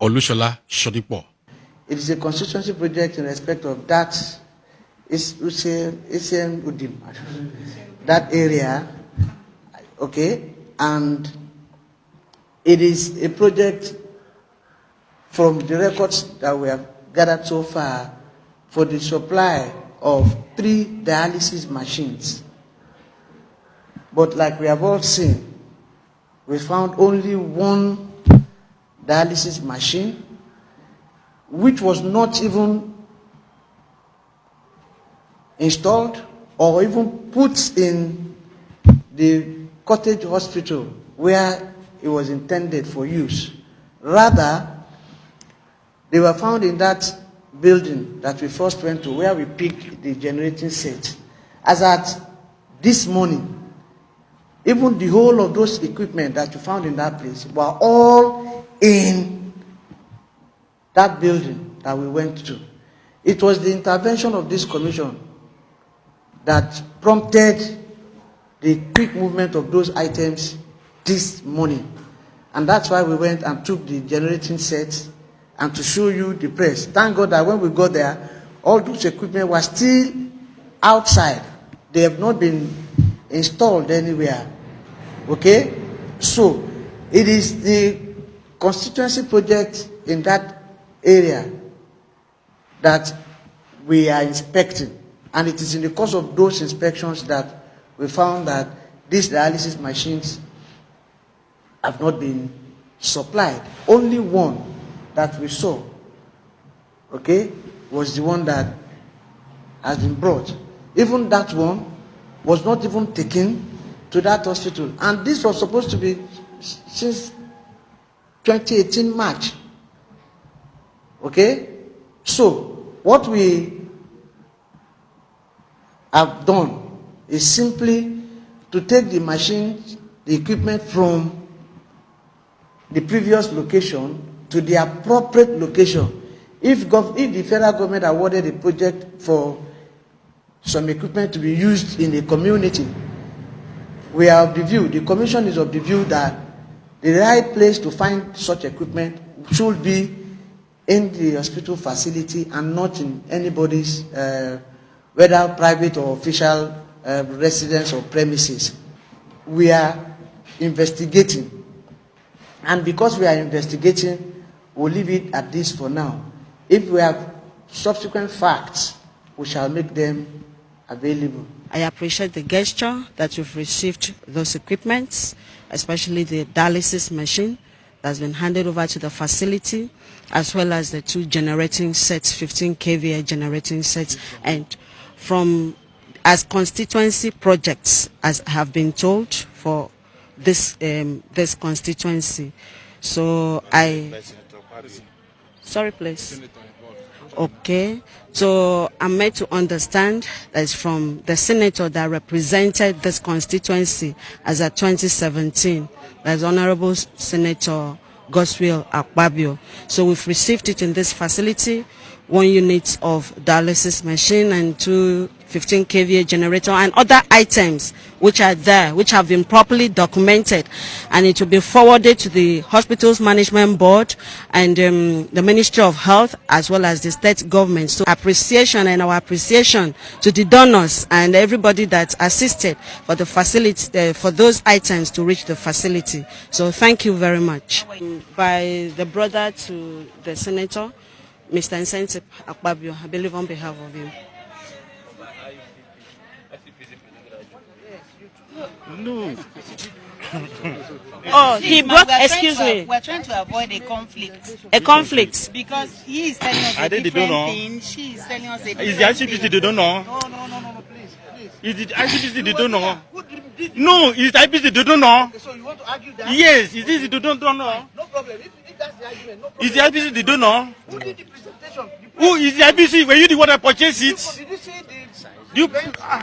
Olusola Shodipo. It is a constituency project in respect of that Essien Udim, that area, okay, and it is a project from the records that we have gathered so far for the supply of 3 dialysis machines. But like we have all seen, we found only 1 dialysis machine, which was not even installed or even put in the cottage hospital where it was intended for use. Rather, they were found in that building that we first went to, where we picked the generating set. As at this morning, even the whole of those equipment that you found in that place were all in that building that we went to. It was the intervention of this commission that prompted the quick movement of those items this morning. And that's why we went and took the generating sets and to show you the press. Thank God that when we got there, all those equipment were still outside. They have not been installed anywhere. Okay? So, it is the constituency project in that area that we are inspecting. And it is in the course of those inspections that we found that these dialysis machines have not been supplied. Only one that we saw, okay, was the one that has been brought. Even that one was not even taken to that hospital. And this was supposed to be since 2018 March. Okay? So, what we have done is simply to take the machines, the equipment from the previous location to the appropriate location. If the federal government awarded a project for some equipment to be used in the community, we are of the view, the commission is of the view that the right place to find such equipment should be in the hospital facility and not in anybody's, whether private or official residence or premises. We are investigating. And because we are investigating, we'll leave it at this for now. If we have subsequent facts, we shall make them available. I appreciate the gesture that you've received those equipments, especially the dialysis machine that's been handed over to the facility, as well as the 2 generating sets, 15 kVA generating sets, and from as constituency projects, as have been told for this constituency. So sorry, please. Okay, so I'm made to understand that it's from the senator that represented this constituency as at 2017. That's Honorable Senator Godswill Akpabio. So we've received it in this facility, 1 unit of dialysis machine and 2 15 kVA generator and other items which are there, which have been properly documented, and it will be forwarded to the hospital's management board and the Ministry of Health as well as the state government. So appreciation and our appreciation to the donors and everybody that assisted for the facility, for those items to reach the facility. So thank you very much. By the brother to the senator, Mr NSENTIP AKPABIO, I believe on behalf of you. No. Oh, he brought, excuse me. We're trying to avoid a conflict. A conflict? Because he is telling us a different thing, she is telling us a different thing. Is the ICPC they don't know? No, please. Is the ICPC they don't know? No, is the ICPC they don't know? So you want to argue that? Yes, is this they don't know? No problem. If that's the argument, no problem. Is the ICPC they don't know? Who did the presentation? Who is the ICPC? Were you the one that purchased it? Did you see the...